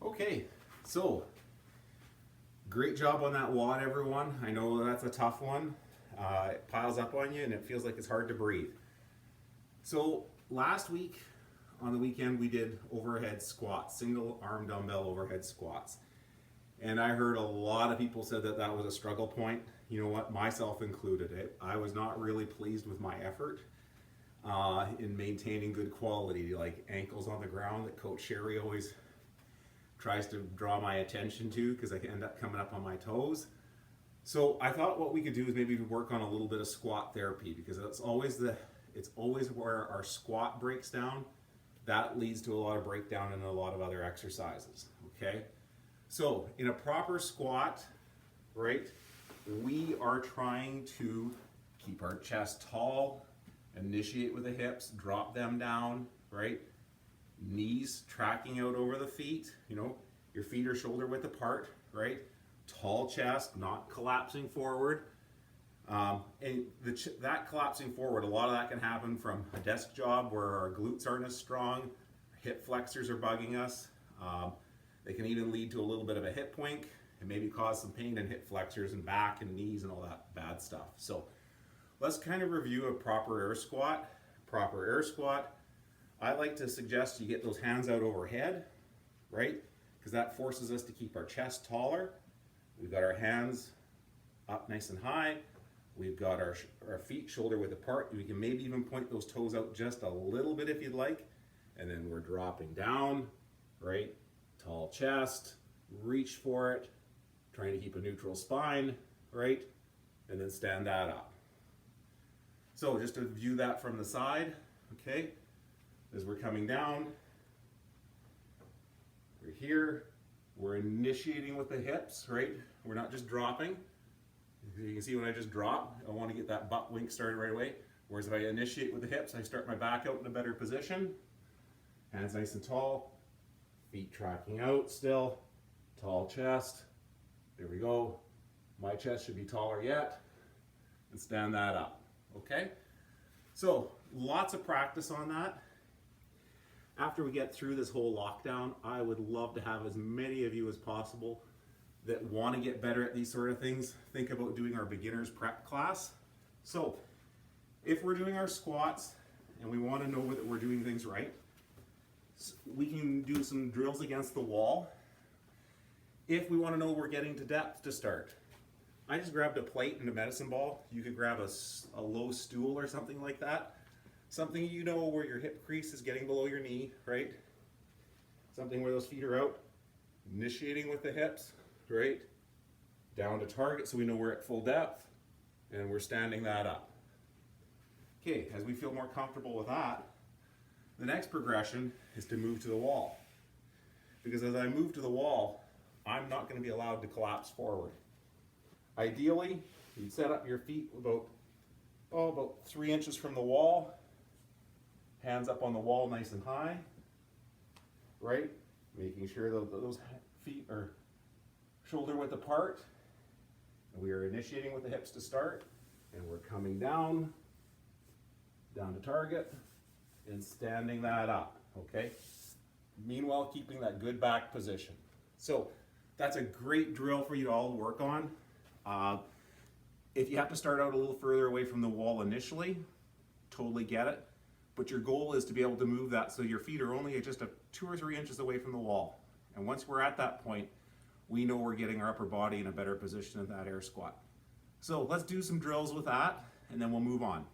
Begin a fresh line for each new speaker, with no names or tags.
Okay, so great job on that WOD, everyone. I know that's a tough one. It piles up on you and it feels like it's hard to breathe. So last week on the weekend we did overhead squats, single arm dumbbell overhead squats. And I heard a lot of people said that that was a struggle point. You know what, myself included. I was not really pleased with my effort in maintaining good quality, like ankles on the ground that Coach Sherry always tries to draw my attention to because I can end up coming up on my toes. So I thought what we could do is maybe work on a little bit of squat therapy, because it's always where our squat breaks down. That leads to a lot of breakdown in a lot of other exercises. Okay, so in a proper squat, right, we are trying to keep our chest tall, initiate with the hips, drop them down, right? Knees tracking out over the feet, you know, your feet are shoulder width apart, right? Tall chest, not collapsing forward. That collapsing forward, a lot of that can happen from a desk job where our glutes aren't as strong, hip flexors are bugging us. They can even lead to a little bit of a hip wink and maybe cause some pain in hip flexors and back and knees and all that bad stuff. So let's kind of review a proper air squat. Proper air squat, I like to suggest you get those hands out overhead, right? Because that forces us to keep our chest taller. We've got our hands up nice and high. We've got our feet shoulder width apart. We can maybe even point those toes out just a little bit if you'd like. And then we're dropping down, right? Tall chest, reach for it, trying to keep a neutral spine, right? And then stand that up. So just to view that from the side, okay? As we're coming down, we're here, we're initiating with the hips, right? We're not just dropping. You can see when I just drop, I want to get that butt wink started right away. Whereas if I initiate with the hips, I start my back out in a better position. Hands nice and tall, feet tracking out still, tall chest. There we go. My chest should be taller yet. And stand that up, okay? So lots of practice on that. After we get through this whole lockdown, I would love to have as many of you as possible that want to get better at these sort of things. Think about doing our beginners prep class. So if we're doing our squats and we want to know that we're doing things right, we can do some drills against the wall. If we want to know we're getting to depth to start, I just grabbed a plate and a medicine ball. You could grab a low stool or something like that. Something you know where your hip crease is getting below your knee, right? Something where those feet are out. Initiating with the hips, right? Down to target so we know we're at full depth, and we're standing that up. Okay, as we feel more comfortable with that, the next progression is to move to the wall. Because as I move to the wall, I'm not going to be allowed to collapse forward. Ideally, you'd set up your feet about 3 inches from the wall. Hands up on the wall nice and high, right? Making sure that those feet are shoulder width apart. And we are initiating with the hips to start, and we're coming down to target, and standing that up, okay? Meanwhile, keeping that good back position. So that's a great drill for you to all work on. If you have to start out a little further away from the wall initially, totally get it. But your goal is to be able to move that so your feet are only just 2 or 3 inches away from the wall. And once we're at that point, we know we're getting our upper body in a better position in that air squat. So let's do some drills with that, and then we'll move on.